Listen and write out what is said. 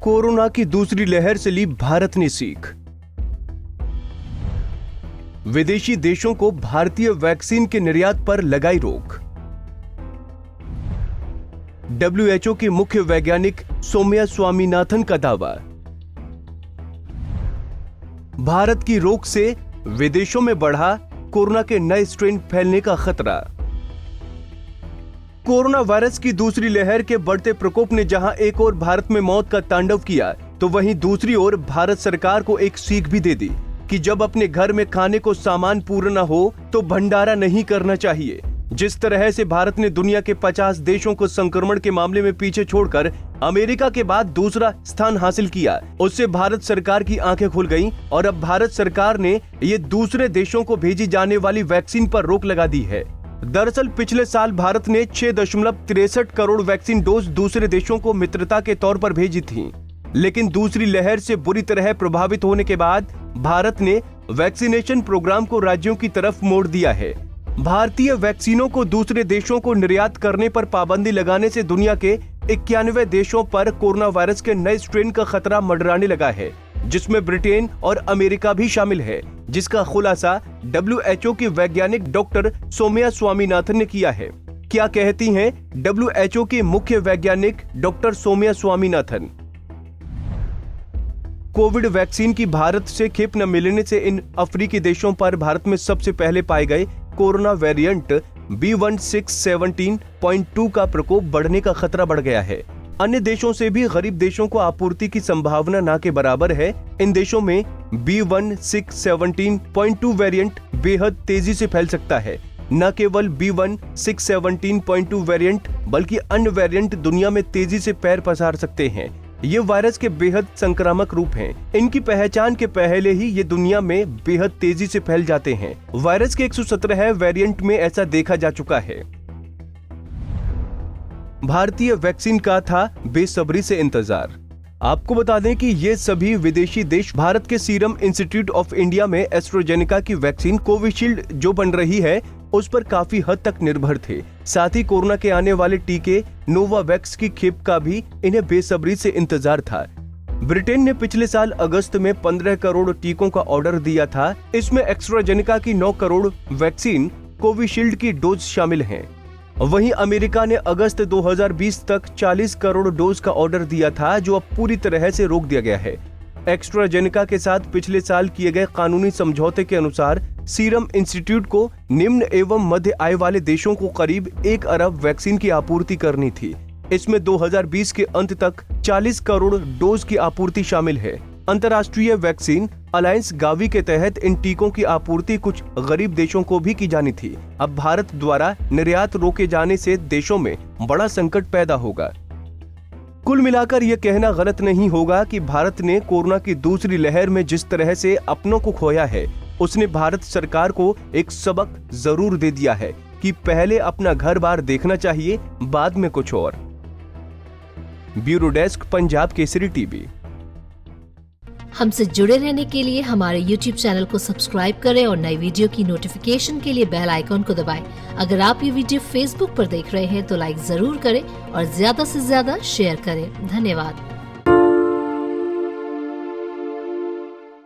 Corona की दूसरी लहर से ली भारत ने सीख। विदेशी देशों को भारतीय वैक्सीन के निर्यात पर लगाई रोक। डब्ल्यूएचओ की मुख्य वैज्ञानिक सौम्या स्वामीनाथन का दावा। भारत की रोक से विदेशों में बढ़ा कोरोना के नए स्ट्रेन फैलने का खतरा। कोरोना वायरस की दूसरी लहर के बढ़ते प्रकोप ने जहां एक ओर भारत में मौत का तांडव किया, तो वहीं दूसरी ओर भारत सरकार को एक सीख भी दे दी कि जब अपने घर में खाने को सामान पूरा न हो तो भंडारा नहीं करना चाहिए। जिस तरह से भारत ने दुनिया के 50 देशों को संक्रमण के मामले में पीछे छोड़कर अमेरिका के बाद दूसरा स्थान हासिल किया, उससे भारत सरकार की आंखें खुल गईं और अब भारत सरकार ने ये दूसरे देशों को भेजी जाने वाली वैक्सीन पर रोक लगा दी है। दरअसल पिछले साल भारत ने 6.63 करोड़ वैक्सीन डोज दूसरे देशों को मित्रता के तौर पर भेजी थी, लेकिन दूसरी लहर से बुरी तरह प्रभावित होने के बाद भारत ने वैक्सीनेशन प्रोग्राम को राज्यों की तरफ मोड़ दिया है। भारतीय वैक्सीनों को दूसरे देशों को निर्यात करने पर पाबंदी लगाने से दुनिया के 91 देशों पर कोरोना वायरस के नए स्ट्रेन का खतरा मंडराने लगा है, जिसमें ब्रिटेन और अमेरिका भी शामिल है, जिसका खुलासा डब्ल्यूएचओ की वैज्ञानिक डॉक्टर सौम्या स्वामीनाथन ने किया है। क्या कहती हैं डब्ल्यूएचओ की मुख्य वैज्ञानिक doctor Soumya Swaminathan? Covid vaccine की भारत से खेप न मिलने से इन अफ्रीकी देशों पर भारत में सबसे पहले पाए गए कोरोना वेरिएंट B1617.2 का प्रकोप बढ़ने का खतरा बढ़ गया है। अन्य देशों से भी गरीब देशों को आपूर्ति की संभावना ना के बराबर है। इन देशों में B1617.2 वेरिएंट बेहद तेजी से फैल सकता है। न केवल B1617.2 वेरिएंट बल्कि अन्य वेरिएंट दुनिया में तेजी से पैर पसार सकते हैं। ये वायरस के बेहद संक्रामक रूप हैं। इनकी पहचान के पहले ही ये दुनिया में बेहद तेजी से फैल जाते हैं। वायरस के 117 वेरिएंट में ऐसा देखा जा चुका है। भारतीय वैक्सीन का था बेसब्री से इंतजार। आपको बता दें कि ये सभी विदेशी देश भारत के सीरम इंस्टीट्यूट ऑफ इंडिया में एस्ट्राजेनेका की वैक्सीन कोविशील्ड जो बन रही है उस पर काफी हद तक निर्भर थे। साथ ही कोरोना के आने वाले टीके नोवावैक्स की खेप का भी इन्हें बेसब्री से इंतजार था। ब्रिटेन ने पिछले साल अगस्त में 15 करोड़ टीकों का ऑर्डर दिया था। इसमें एस्ट्राजेनेका की 9 करोड़ वैक्सीन कोविशील्ड की डोज शामिल हैं। वहीं अमेरिका ने अगस्त 2020 तक 40 करोड़ डोज का ऑर्डर दिया था, जो अब पूरी तरह से रोक दिया गया है। एस्ट्राजेनेका के साथ पिछले साल किए गए कानूनी समझौते के अनुसार सीरम इंस्टीट्यूट को निम्न एवं मध्य आय वाले देशों को करीब 1 अरब वैक्सीन की आपूर्ति करनी थी। इसमें 2020 के अंत तक 40 करोड़ डोज की आपूर्ति शामिल है। अंतर्राष्ट्रीय वैक्सीन अलायंस गावी के तहत इन टीकों की आपूर्ति कुछ गरीब देशों को भी की जानी थी। अब भारत द्वारा निर्यात रोके जाने से देशों में बड़ा संकट पैदा होगा। कुल मिलाकर यह कहना गलत नहीं होगा कि भारत ने कोरोना की दूसरी लहर में जिस तरह से अपनों को खोया है, उसने भारत सरकार को एक सबक जरूर दे दिया है कि पहले अपना घर बार देखना चाहिए, बाद में कुछ और। Bureau desk, Punjab Kesari TV. हमसे जुड़े रहने के लिए हमारे YouTube चैनल को सब्सक्राइब करें और नई वीडियो की नोटिफिकेशन के लिए बेल आइकॉन को दबाएं। अगर आप ये वीडियो Facebook पर देख रहे हैं तो लाइक जरूर करें और ज्यादा से ज्यादा शेयर करें। धन्यवाद।